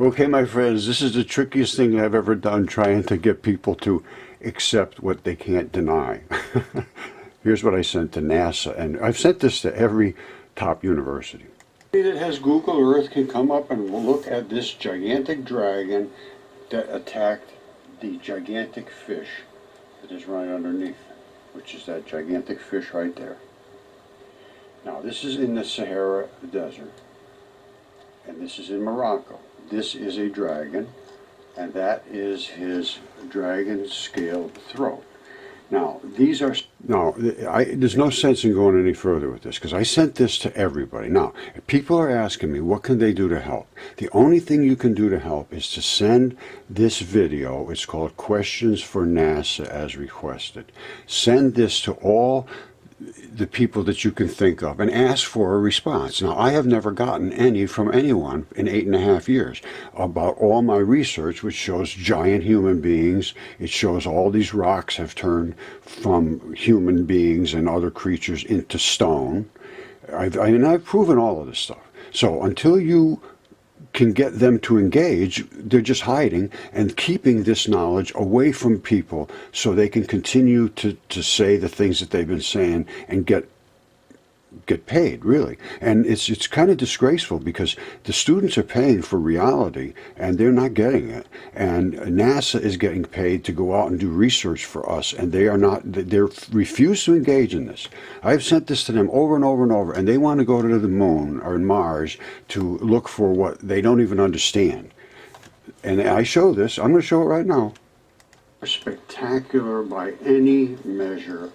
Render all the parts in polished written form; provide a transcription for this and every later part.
Okay, my friends, this is the trickiest thing I've ever done, trying to get people to accept what they can't deny. Here's what I sent to NASA, and I've sent this to every top university. That has Google Earth can come up and look at this gigantic dragon that attacked the gigantic fish that is right underneath, which is that gigantic fish right there. Now, this is in the Sahara Desert, and this is in Morocco. This is a dragon, and that is his dragon-scaled throat. Now, these are... No, there's no sense in going any further with this, because I sent this to everybody. Now, if people are asking me, what can they do to help? The only thing you can do to help is to send this video. It's called Questions for NASA as Requested. Send this to all the people that you can think of and ask for a response. Now, I have never gotten any from anyone in 8.5 years about all my research, which shows giant human beings. It shows all these rocks have turned from human beings and other creatures into stone. And I've proven all of this stuff. So until you can get them to engage, they're just hiding and keeping this knowledge away from people so they can continue to say the things that they've been saying and get paid, really. And it's kind of disgraceful, because the students are paying for reality and they're not getting it, and NASA is getting paid to go out and do research for us, and they refuse to engage in this. I've sent this to them over and over and over, and they want to go to the moon or Mars to look for what they don't even understand. And I show this. I'm going to show it right now. Spectacular by any measure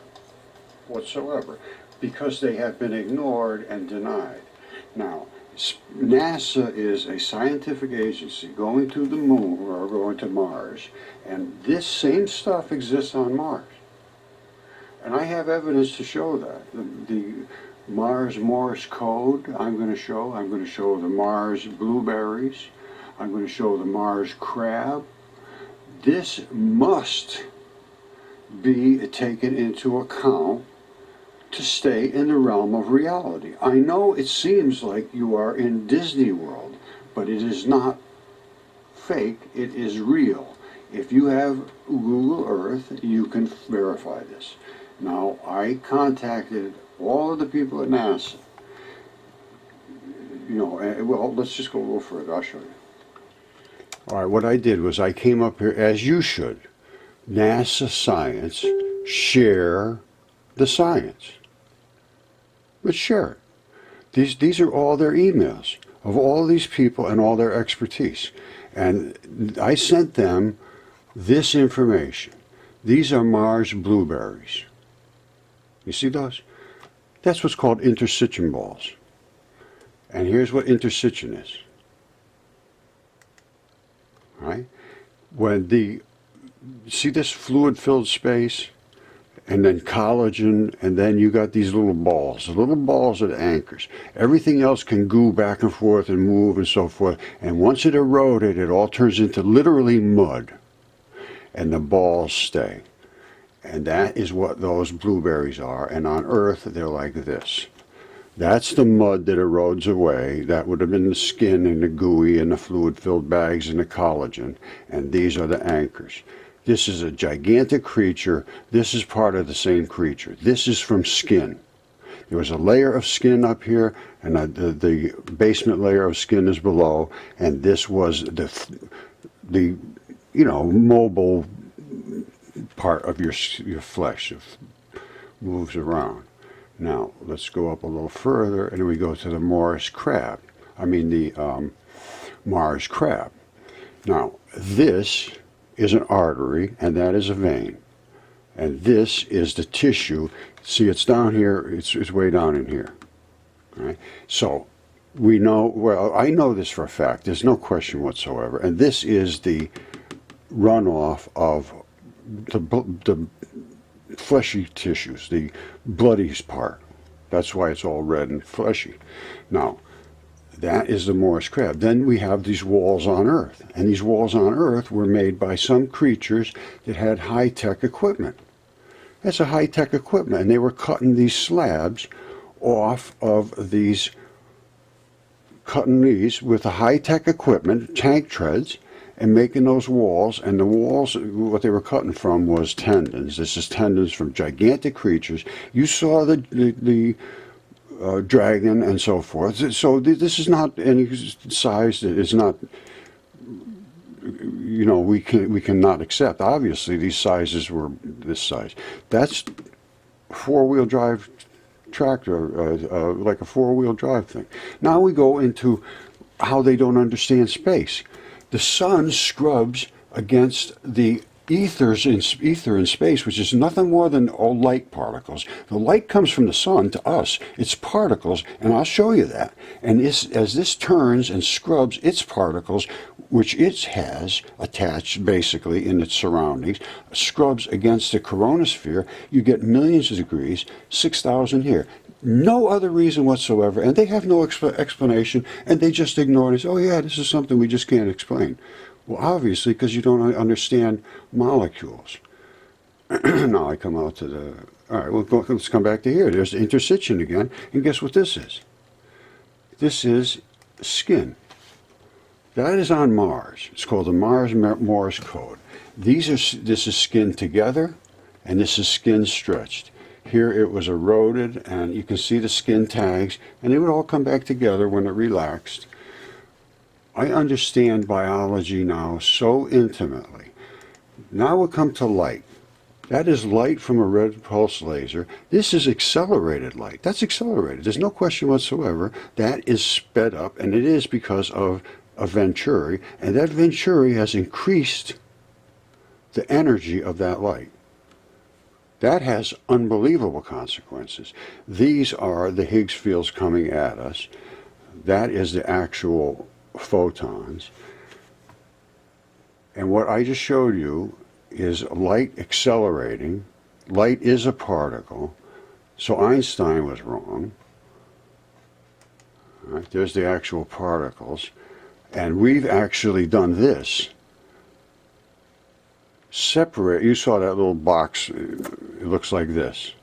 whatsoever, because they have been ignored and denied. Now, NASA is a scientific agency going to the moon or going to Mars, and this same stuff exists on Mars. And I have evidence to show that. The Mars Morse code I'm going to show. I'm going to show the Mars blueberries. I'm going to show the Mars crab. This must be taken into account to stay in the realm of reality. I know it seems like you are in Disney World, but it is not fake, it is real. If you have Google Earth, you can verify this. Now, I contacted all of the people at NASA. Well, let's just go a little further, I'll show you. All right, what I did was I came up here, as you should. NASA Science, share the science. Let's share it. These are all their emails of all these people and all their expertise. And I sent them this information. These are Mars blueberries. You see those? That's what's called intercision balls. And here's what intercision is. All right? See this fluid-filled space? And then collagen, and then you got these little balls. The little balls are the anchors. Everything else can goo back and forth and move and so forth. And once it eroded, it all turns into literally mud. And the balls stay. And that is what those blueberries are. And on Earth, they're like this. That's the mud that erodes away. That would have been the skin and the gooey and the fluid-filled bags and the collagen. And these are the anchors. This is a gigantic creature. This is part of the same creature. This is from skin. There was a layer of skin up here, and the basement layer of skin is below, and this was the mobile part of your flesh. It moves around. Now, let's go up a little further, and we go to the Mars crab. Mars crab. Now, this is an artery, and that is a vein. And this is the tissue. See, it's down here, it's way down in here. All right? So, we know, well, I know this for a fact, there's no question whatsoever. And this is the runoff of the fleshy tissues, the bloody part. That's why it's all red and fleshy. Now, that is the Morse crab. Then we have these walls on Earth. And these walls on Earth were made by some creatures that had high-tech equipment. That's a high-tech equipment. And they were cutting these slabs off of these cutting these with the high-tech equipment, tank treads, and making those walls. And the walls, what they were cutting from was tendons. This is tendons from gigantic creatures. You saw the dragon and so forth. So this is not any size that is not, you know, we cannot accept. Obviously, these sizes were this size. That's four-wheel drive tractor, like a four-wheel drive thing. Now we go into how they don't understand space. The sun scrubs against the ether in space, which is nothing more than all light particles. The light comes from the sun to us. It's particles, and I'll show you that. And as this turns and scrubs its particles, which it has attached basically in its surroundings, scrubs against the coronosphere, you get millions of degrees, 6,000 here. No other reason whatsoever, and they have no explanation, and they just ignore it as, oh yeah, this is something we just can't explain. Well, obviously, because you don't understand molecules. Now I come out to the, all right, well, let's come back to here. There's the interstitium again, and guess what this is? This is skin. That is on Mars. It's called the Mars-Morse code. This is skin together, and this is skin stretched. Here it was eroded, and you can see the skin tags, and they would all come back together when it relaxed. I understand biology now so intimately. Now we'll come to light. That is light from a red pulse laser. This is accelerated light. That's accelerated. There's no question whatsoever. That is sped up, and it is because of a Venturi, and that Venturi has increased the energy of that light. That has unbelievable consequences. These are the Higgs fields coming at us. That is the actual photons. And what I just showed you is light accelerating. Light is a particle. So Einstein was wrong. All right, there's the actual particles. And we've actually done this. Separate, you saw that little box, it looks like this.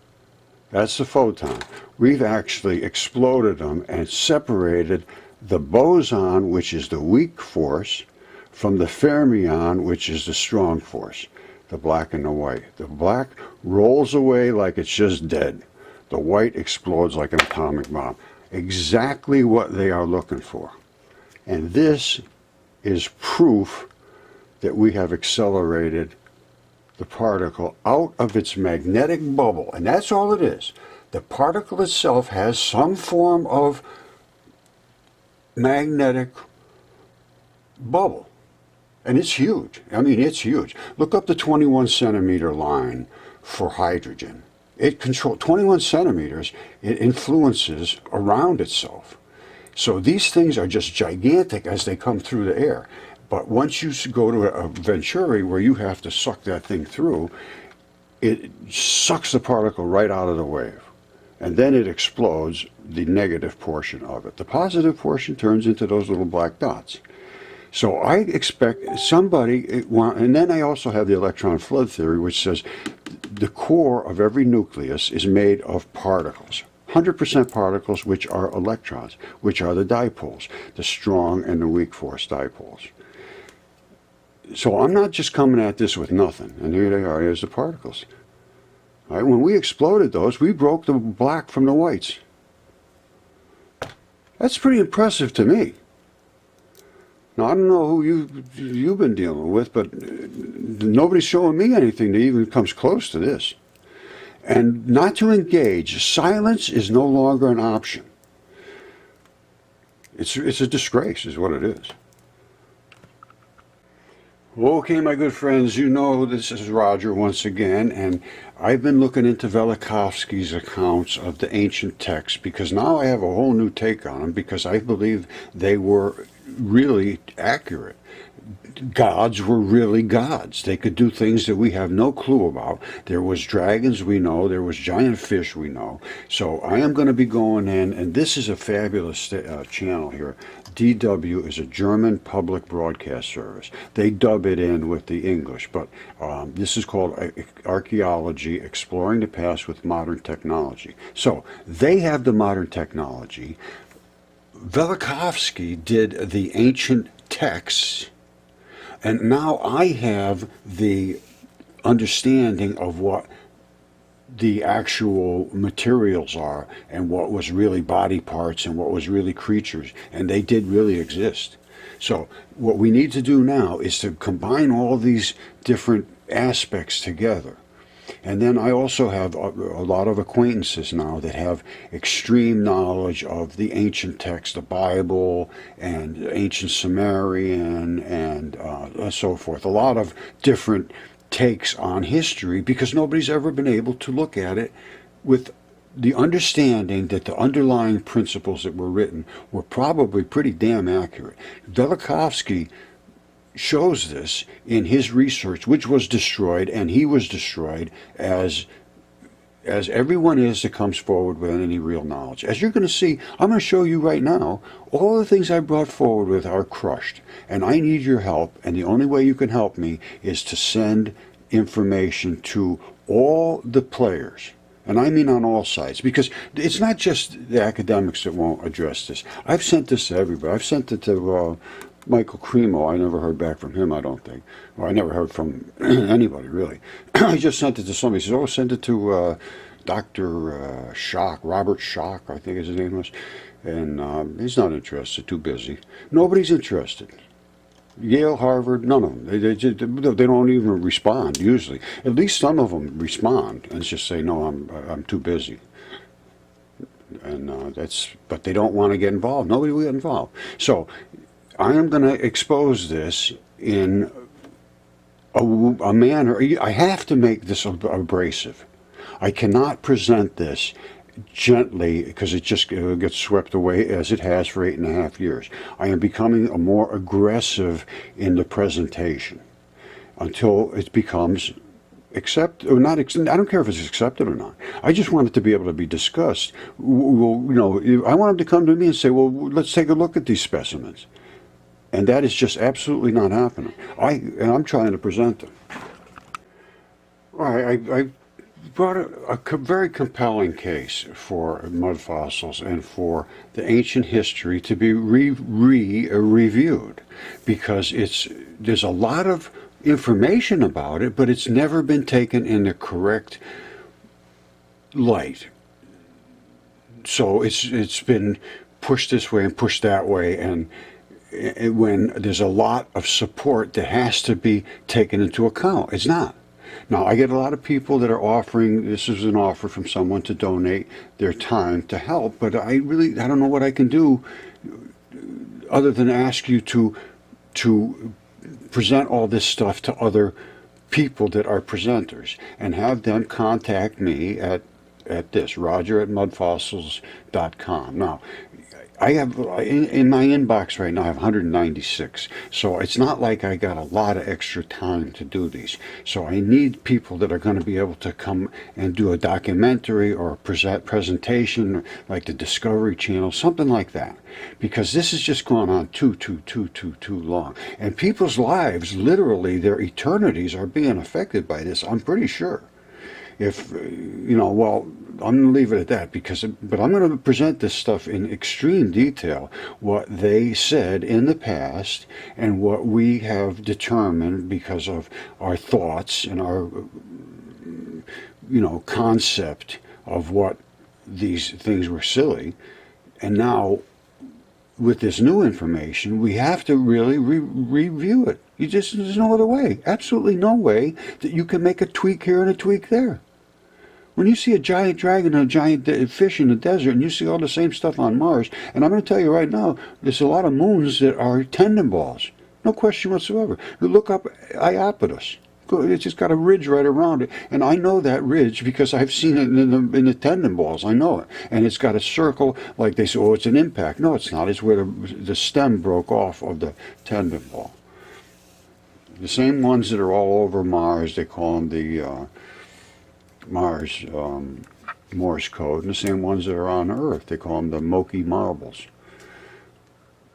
That's the photon. We've actually exploded them and separated the boson, which is the weak force, from the fermion, which is the strong force, the black and the white. The black rolls away like it's just dead. The white explodes like an atomic bomb. Exactly what they are looking for. And this is proof that we have accelerated the particle out of its magnetic bubble. And that's all it is. The particle itself has some form of magnetic bubble. And it's huge. I mean, it's huge. Look up the 21 centimeter line for hydrogen. It controls 21 centimeters. It influences around itself. So these things are just gigantic as they come through the air. But once you go to a Venturi where you have to suck that thing through, it sucks the particle right out of the wave. And then it explodes the negative portion of it. The positive portion turns into those little black dots. So I expect somebody, and then I also have the electron flood theory, which says the core of every nucleus is made of particles. 100% particles, which are electrons, which are the dipoles, the strong and the weak force dipoles. So I'm not just coming at this with nothing. And here they are, here's the particles. All right, when we exploded those, we broke the black from the whites. That's pretty impressive to me. Now, I don't know who you've been dealing with, but nobody's showing me anything that even comes close to this. And not to engage. Silence is no longer an option. It's a disgrace, is what it is. Okay, my good friends, you know this is Roger once again, and I've been looking into Velikovsky's accounts of the ancient texts because now I have a whole new take on them because I believe they were really accurate. Gods were really gods. They could do things that we have no clue about. There was dragons, we know. There was giant fish, we know. So I am going to be going in, and this is a fabulous channel here. DW is a German public broadcast service. They dub it in with the English, but this is called Archaeology, Exploring the Past with Modern Technology. So they have the modern technology. Velikovsky did the ancient texts, and now I have the understanding of what the actual materials are and what was really body parts and what was really creatures, and they did really exist. So what we need to do now is to combine all these different aspects together. And then I also have a lot of acquaintances now that have extreme knowledge of the ancient text, the Bible, and ancient Sumerian, and so forth. A lot of different takes on history, because nobody's ever been able to look at it with the understanding that the underlying principles that were written were probably pretty damn accurate. Velikovsky shows this in his research, which was destroyed, and he was destroyed as everyone is that comes forward with any real knowledge. As you're going to see, I'm going to show you right now, all the things I brought forward with are crushed, and I need your help, and the only way you can help me is to send information to all the players. And I mean on all sides, because it's not just the academics that won't address this. I've sent this to everybody. I've sent it to Michael Cremo. I never heard back from him, I don't think. Or I never heard from anybody, really. I just sent it to somebody. He says, oh, send it to Dr. Schock, Robert Schock, I think his name was. And he's not interested, too busy. Nobody's interested. Yale, Harvard, none of them. They don't even respond, usually. At least some of them respond and just say, no, I'm too busy. And but they don't want to get involved. Nobody will get involved. So I am going to expose this in a manner. I have to make this abrasive. I cannot present this gently, because it just gets swept away as it has for 8.5 years. I am becoming a more aggressive in the presentation until it becomes or not. I don't care if it's accepted or not. I just want it to be able to be discussed. Well, I want them to come to me and say, well, let's take a look at these specimens. And that is just absolutely not happening. I'm trying to present them. All right, I brought a very compelling case for mud fossils and for the ancient history to be reviewed, because there's a lot of information about it, but it's never been taken in the correct light. So it's been pushed this way and pushed that way, and when there's a lot of support that has to be taken into account, it's not. Now, I get a lot of people that are offering, this is an offer from someone to donate their time to help, but I don't know what I can do other than ask you to present all this stuff to other people that are presenters, and have them contact me at this, roger@mudfossils.com. Now, I have, in my inbox right now, I have 196. So it's not like I got a lot of extra time to do these. So I need people that are going to be able to come and do a documentary or a presentation like the Discovery Channel, something like that. Because this has just gone on too long. And people's lives, literally their eternities, are being affected by this, I'm pretty sure. Well, I'm going to leave it at that, but I'm going to present this stuff in extreme detail, what they said in the past and what we have determined because of our thoughts and our, concept of what these things were silly. And now, with this new information, we have to really review it. There's no other way, absolutely no way that you can make a tweak here and a tweak there. When you see a giant dragon and a giant fish in the desert, and you see all the same stuff on Mars, and I'm going to tell you right now, there's a lot of moons that are tendon balls. No question whatsoever. You look up Iapetus. It's just got a ridge right around it, and I know that ridge because I've seen it in the tendon balls. I know it, and it's got a circle. Like they say, oh, it's an impact. No, it's not. It's where the stem broke off of the tendon ball. The same ones that are all over Mars, they call them the Mars Morse code, and the same ones that are on Earth, they call them the Moki marbles.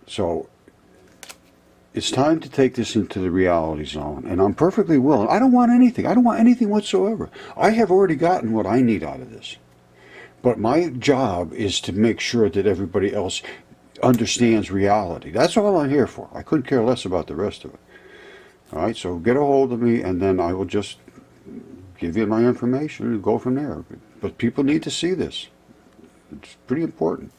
So it's time to take this into the reality zone, and I'm perfectly willing. I don't want anything. I don't want anything whatsoever. I have already gotten what I need out of this. But my job is to make sure that everybody else understands reality. That's all I'm here for. I couldn't care less about the rest of it. All right, so get a hold of me, and then I will just give you my information and go from there. But people need to see this. It's pretty important.